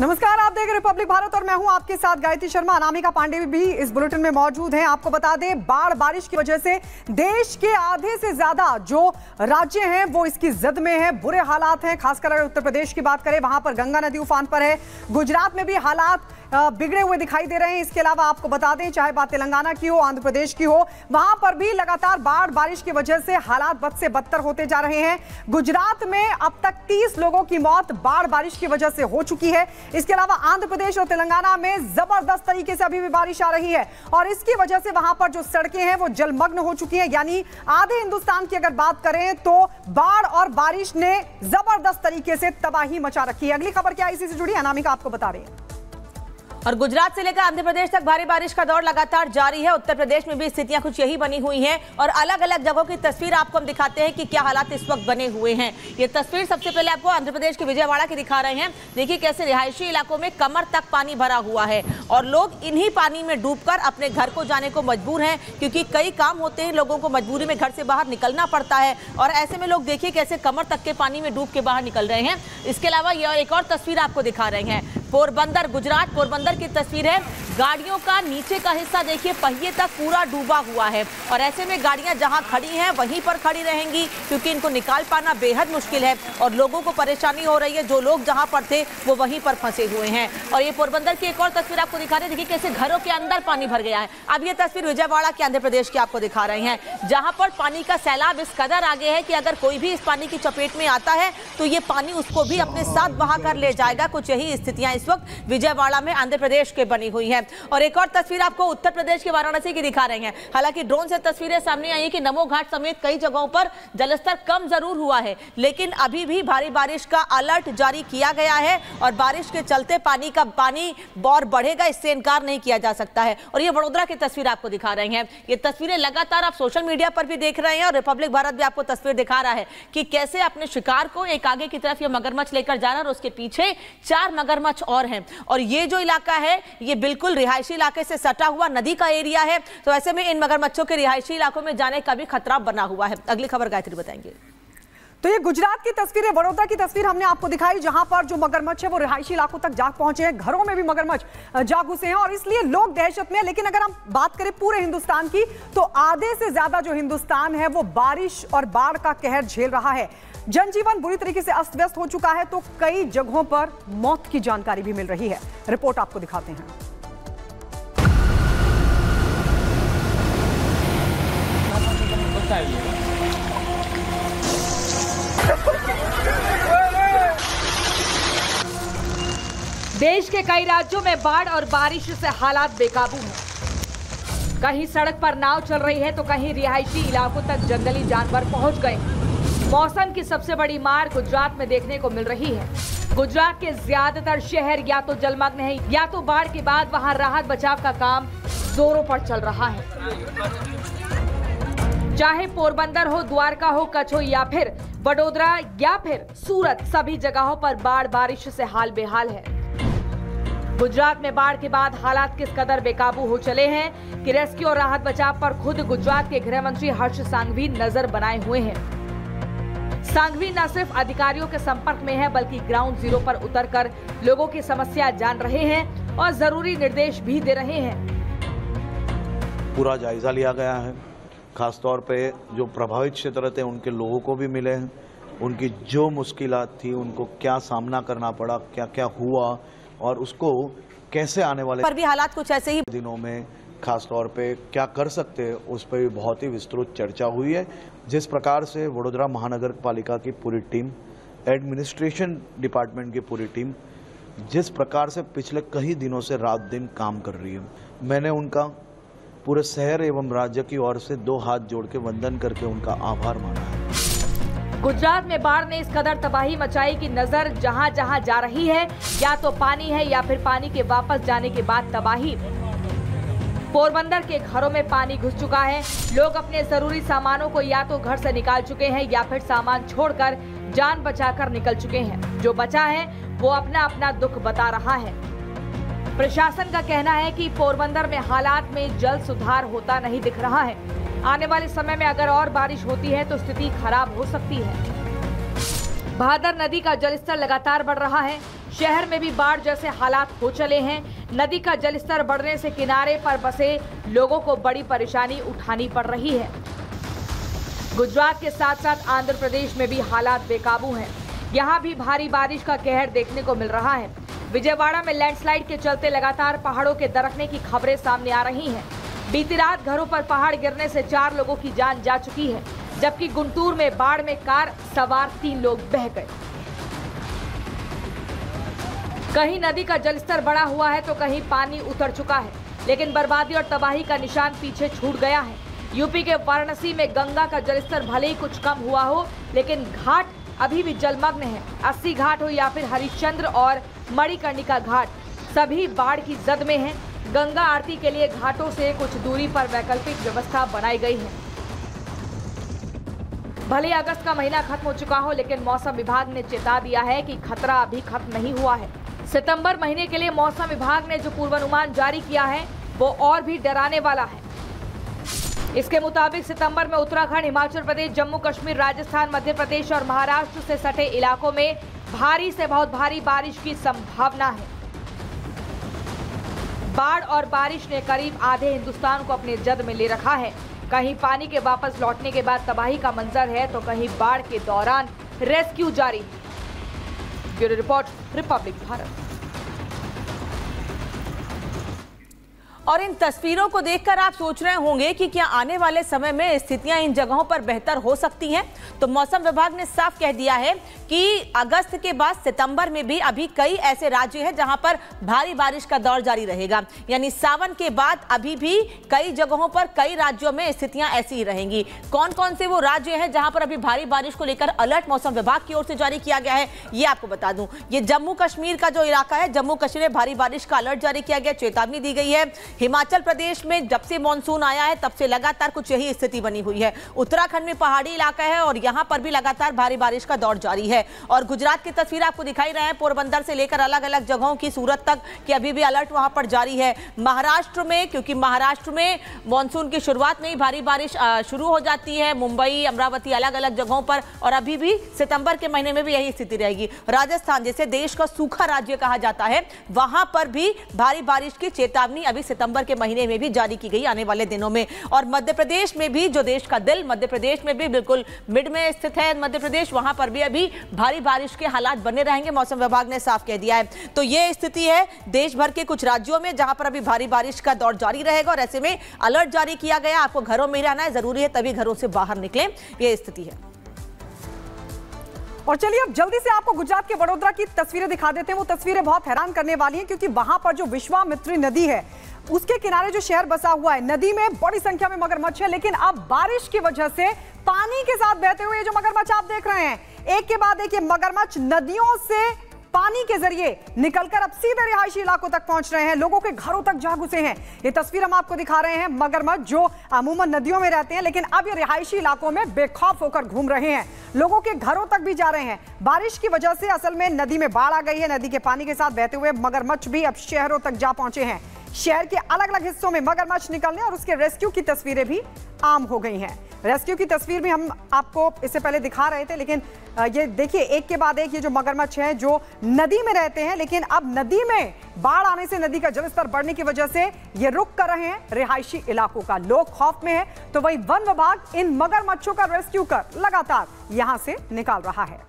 नमस्कार, आप देख रहे रिपब्लिक भारत और मैं हूं आपके साथ गायत्री शर्मा। अनामिका पांडे भी इस बुलेटिन में मौजूद हैं। आपको बता दें, बाढ़ बारिश की वजह से देश के आधे से ज्यादा जो राज्य हैं वो इसकी जद में है, बुरे हालात हैं। खासकर अगर उत्तर प्रदेश की बात करें, वहां पर गंगा नदी उफान पर है। गुजरात में भी हालात बिगड़े हुए दिखाई दे रहे हैं। इसके अलावा आपको बता दें, चाहे बात तेलंगाना की हो, आंध्र प्रदेश की हो, वहां पर भी लगातार बाढ़ बारिश की वजह से हालात बद से बदतर होते जा रहे हैं। गुजरात में अब तक 30 लोगों की मौत बाढ़ बारिश की वजह से हो चुकी है। इसके अलावा आंध्र प्रदेश और तेलंगाना में जबरदस्त तरीके से अभी भी बारिश आ रही है और इसकी वजह से वहां पर जो सड़कें हैं वो जलमग्न हो चुकी हैं। यानी आधे हिंदुस्तान की अगर बात करें तो बाढ़ और बारिश ने जबरदस्त तरीके से तबाही मचा रखी है। अगली खबर क्या है, इसी से जुड़ी अनामिका आपको बता रही है। और गुजरात से लेकर आंध्र प्रदेश तक भारी बारिश का दौर लगातार जारी है। उत्तर प्रदेश में भी स्थितियां कुछ यही बनी हुई हैं और अलग अलग जगहों की तस्वीर आपको हम दिखाते हैं कि क्या हालात इस वक्त बने हुए हैं। ये तस्वीर सबसे पहले आपको आंध्र प्रदेश के विजयवाड़ा की दिखा रहे हैं। देखिए कैसे रिहायशी इलाकों में कमर तक पानी भरा हुआ है और लोग इन्हीं पानी में डूबकर अपने घर को जाने को मजबूर हैं, क्योंकि कई काम होते हैं, लोगों को मजबूरी में घर से बाहर निकलना पड़ता है और ऐसे में लोग देखिए कैसे कमर तक के पानी में डूब के बाहर निकल रहे हैं। इसके अलावा ये एक और तस्वीर आपको दिखा रहे हैं, पोरबंदर, गुजरात पोरबंदर की तस्वीर है। गाड़ियों का नीचे का हिस्सा देखिए पहिए तक पूरा डूबा हुआ है और ऐसे में गाड़ियां जहां खड़ी हैं वहीं पर खड़ी रहेंगी, क्योंकि इनको निकाल पाना बेहद मुश्किल है और लोगों को परेशानी हो रही है। जो लोग जहां पर थे वो वहीं पर फंसे हुए हैं। और ये पोरबंदर की एक और तस्वीर आपको दिखा रहे हैं। देखिए कैसे घरों के अंदर पानी भर गया है। अब ये तस्वीर विजयवाड़ा के आंध्र प्रदेश की आपको दिखा रहे हैं, जहां पर पानी का सैलाब इस कदर आगे है कि अगर कोई भी इस पानी की चपेट में आता है तो ये पानी उसको भी अपने साथ बहा कर ले जाएगा। कुछ यही स्थितियां इस वक्त विजयवाड़ा में आंध्र प्रदेश के बनी हुई है। और एक और तस्वीर आपको उत्तर प्रदेश के वाराणसी की दिखा रहे हैं। हालांकि ड्रोन से तस्वीरें सामने आई कि नमो घाट समेत कई जगहों पर जलस्तर कम जरूर हुआ है, लेकिन अभी भी भारी बारिश का अलर्ट जारी किया गया है और बारिश के चलते पानी और बढ़ेगा, इससे इनकार नहीं किया जा सकता है। और ये वडोदरा की तस्वीर आपको दिखा रहे हैं। ये तस्वीरें लगातार आप सोशल मीडिया पर भी देख रहे हैं और रिपब्लिक भारत भी आपको तस्वीर दिखा रहा है कि कैसे अपने शिकार को एक आगे की तरफ ये मगरमच्छ लेकर जा रहा है और उसके पीछे 4 मगरमच्छ और हैं। और ये जो इलाका है ये बिल्कुल रिहायशी इलाके से सटा हुआ नदी का एरिया है, तो ऐसे में इन मगरमच्छों के रिहायशी इलाकों में जाने का भी खतरा बना हुआ है। अगली खबर गायत्री बताएंगे। तो ये गुजरात की तस्वीर है, वडोदरा की तस्वीर हमने आपको दिखाई, जहां पर जो मगरमच्छ है वो रिहायशी इलाकों तक जा पहुंचे हैं। घरों में भी मगरमच्छ जा घुसे हैं और इसलिए लोग दहशत में हैं। लेकिन अगर हम बात करें पूरे हिंदुस्तान की तो आधे से ज्यादा जो हिंदुस्तान है वो बारिश और बाढ़ का कहर झेल रहा है। जनजीवन बुरी तरीके से अस्त व्यस्त हो चुका है, तो कई जगहों पर मौत की जानकारी भी मिल रही है। रिपोर्ट आपको दिखाते हैं। देश के कई राज्यों में बाढ़ और बारिश से हालात बेकाबू हैं। कहीं सड़क पर नाव चल रही है तो कहीं रिहायशी इलाकों तक जंगली जानवर पहुंच गए। मौसम की सबसे बड़ी मार गुजरात में देखने को मिल रही है। गुजरात के ज्यादातर शहर या तो जलमग्न है या तो बाढ़ के बाद वहां राहत बचाव का काम जोरों पर चल रहा है। चाहे पोरबंदर हो, द्वारका हो, कच्छ हो या फिर वडोदरा या फिर सूरत, सभी जगहों पर बाढ़ बारिश से हाल बेहाल है। गुजरात में बाढ़ के बाद हालात किस कदर बेकाबू हो चले हैं कि रेस्क्यू और राहत बचाव पर खुद गुजरात के गृह मंत्री हर्ष सांघवी नजर बनाए हुए हैं। सांघवी न सिर्फ अधिकारियों के संपर्क में है बल्कि ग्राउंड जीरो पर उतरकर लोगों की समस्या जान रहे हैं और जरूरी निर्देश भी दे रहे हैं। पूरा जायजा लिया गया है। खासतौर पे जो प्रभावित क्षेत्र थे उनके लोगों को भी मिले हैं, उनकी जो मुश्किलात थी, उनको क्या सामना करना पड़ा, क्या क्या हुआ और उसको कैसे आने वाले पर भी हालात कुछ ऐसे ही दिनों में खासतौर पे क्या कर सकते हैं उस पर भी बहुत ही विस्तृत चर्चा हुई है। जिस प्रकार से वडोदरा महानगर पालिका की पूरी टीम, एडमिनिस्ट्रेशन डिपार्टमेंट की पूरी टीम जिस प्रकार से पिछले कई दिनों से रात दिन काम कर रही है, मैंने उनका पूरे शहर एवं राज्य की ओर से 2 हाथ जोड़ के वंदन करके उनका आभार माना है। गुजरात में बाढ़ ने इस कदर तबाही मचाई कि नजर जहां जहां जा रही है या तो पानी है या फिर पानी के वापस जाने के बाद तबाही। पोरबंदर के घरों में पानी घुस चुका है। लोग अपने जरूरी सामानों को या तो घर से निकाल चुके हैं या फिर सामान छोड़कर जान बचाकर निकल चुके हैं। जो बचा है वो अपना अपना दुख बता रहा है। प्रशासन का कहना है कि पोरबंदर में हालात में जल्द सुधार होता नहीं दिख रहा है। आने वाले समय में अगर और बारिश होती है तो स्थिति खराब हो सकती है। भादर नदी का जलस्तर लगातार बढ़ रहा है। शहर में भी बाढ़ जैसे हालात हो चले हैं। नदी का जलस्तर बढ़ने से किनारे पर बसे लोगों को बड़ी परेशानी उठानी पड़ रही है। गुजरात के साथ साथ आंध्र प्रदेश में भी हालात बेकाबू हैं। यहाँ भी भारी बारिश का कहर देखने को मिल रहा है। विजयवाड़ा में लैंडस्लाइड के चलते लगातार पहाड़ों के दरकने की खबरें सामने आ रही हैं। बीती रात घरों पर पहाड़ गिरने से 4 लोगों की जान जा चुकी है, जबकि गुंटूर में बाढ़ में कार सवार 3 लोग बह गए। कहीं नदी का जलस्तर बढ़ा हुआ है तो कहीं पानी उतर चुका है, लेकिन बर्बादी और तबाही का निशान पीछे छूट गया है। यूपी के वाराणसी में गंगा का जलस्तर भले ही कुछ कम हुआ हो, लेकिन घाट अभी भी जलमग्न है। 80 घाट हो या फिर हरिश्चंद्र और मणिकर्णिका घाट, सभी बाढ़ की जद में हैं। गंगा आरती के लिए घाटों से कुछ दूरी पर वैकल्पिक व्यवस्था बनाई गई है। भले अगस्त का महीना खत्म हो चुका हो, लेकिन मौसम विभाग ने चेता दिया है कि खतरा अभी खत्म नहीं हुआ है। सितंबर महीने के लिए मौसम विभाग ने जो पूर्वानुमान जारी किया है वो और भी डराने वाला है। इसके मुताबिक सितंबर में उत्तराखंड, हिमाचल प्रदेश, जम्मू कश्मीर, राजस्थान, मध्य प्रदेश और महाराष्ट्र से सटे इलाकों में भारी से बहुत भारी बारिश की संभावना है। बाढ़ और बारिश ने करीब आधे हिंदुस्तान को अपने जद में ले रखा है। कहीं पानी के वापस लौटने के बाद तबाही का मंजर है तो कहीं बाढ़ के दौरान रेस्क्यू जारी है। Bureau report, Republic Bharat. और इन तस्वीरों को देखकर आप सोच रहे होंगे कि क्या आने वाले समय में स्थितियां इन जगहों पर बेहतर हो सकती हैं? तो मौसम विभाग ने साफ कह दिया है कि अगस्त के बाद सितंबर में भी अभी कई ऐसे राज्य हैं जहां पर भारी बारिश का दौर जारी रहेगा। यानी सावन के बाद अभी भी कई जगहों पर, कई राज्यों में स्थितियां ऐसी ही रहेंगी। कौन कौन से वो राज्य हैं जहां पर अभी भारी बारिश को लेकर अलर्ट मौसम विभाग की ओर से जारी किया गया है, ये आपको बता दूं। ये जम्मू कश्मीर का जो इलाका है, जम्मू कश्मीर में भारी बारिश का अलर्ट जारी किया गया, चेतावनी दी गई है। हिमाचल प्रदेश में जब से मानसून आया है तब से लगातार कुछ यही स्थिति बनी हुई है। उत्तराखंड में पहाड़ी इलाका है और यहां पर भी लगातार भारी बारिश का दौर जारी है। और गुजरात की तस्वीर आपको दिखाई रहे हैं, पोरबंदर से लेकर अलग अलग जगहों की सूरत तक कि अभी भी अलर्ट वहां पर जारी है। महाराष्ट्र में, क्योंकि महाराष्ट्र में मानसून की शुरुआत में ही भारी बारिश शुरू हो जाती है, मुंबई, अमरावती, अलग अलग जगहों पर, और अभी भी सितंबर के महीने में भी यही स्थिति रहेगी। राजस्थान, जिसे देश का सूखा राज्य कहा जाता है, वहां पर भी भारी बारिश की चेतावनी अभी सितंबर के महीने में भी जारी की गई आने वाले दिनों में। और मध्य प्रदेश में भी, जो देश का दिल, मध्य प्रदेश में भी बिल्कुल मिड में स्थित है मध्य प्रदेश, वहां पर भी अभी भारी बारिश के हालात बने रहेंगे, मौसम विभाग ने साफ कह दिया है। तो ये स्थिति है देश भर के कुछ राज्यों में जहां पर अभी भारी बारिश का दौर जारी रहेगा और ऐसे में अलर्ट जारी किया गया। आपको घरों में ही रहना है, जरूरी है तभी घरों से बाहर निकलें, ये स्थिति है। और चलिए अब जल्दी से आपको गुजरात के वडोदरा की तस्वीरें दिखा देते हैं। वो तस्वीरें बहुत हैरान करने वाली हैं, क्योंकि वहां पर जो विश्वामित्री नदी है उसके किनारे जो शहर बसा हुआ है, नदी में बड़ी संख्या में मगरमच्छ है, लेकिन अब बारिश की वजह से पानी के साथ बहते हुए जो मगरमच्छ आप देख रहे हैं, एक के बाद एक ये मगरमच्छ नदियों से पानी के जरिए निकलकर अब सीधे रिहायशी इलाकों तक पहुंच रहे हैं, लोगों के घरों तक जा घुसे हैं। ये तस्वीर हम आपको दिखा रहे हैं, मगरमच्छ जो अमूमन नदियों में रहते हैं, लेकिन अब ये रिहायशी इलाकों में बेखौफ होकर घूम रहे हैं, लोगों के घरों तक भी जा रहे हैं। बारिश की वजह से असल में नदी में बाढ़ आ गई है, नदी के पानी के साथ बहते हुए मगरमच्छ भी अब शहरों तक जा पहुंचे हैं। शहर के अलग अलग हिस्सों में मगरमच्छ निकलने और उसके रेस्क्यू की तस्वीरें भी आम हो गई हैं। रेस्क्यू की तस्वीर भी हम आपको इससे पहले दिखा रहे थे, लेकिन ये देखिए एक के बाद एक ये जो मगरमच्छ हैं जो नदी में रहते हैं, लेकिन अब नदी में बाढ़ आने से, नदी का जलस्तर बढ़ने की वजह से ये रुक कर रहे हैं रिहायशी इलाकों का, लोग खौफ में हैं। तो वही वन विभाग इन मगरमच्छों का रेस्क्यू कर लगातार यहां से निकाल रहा है।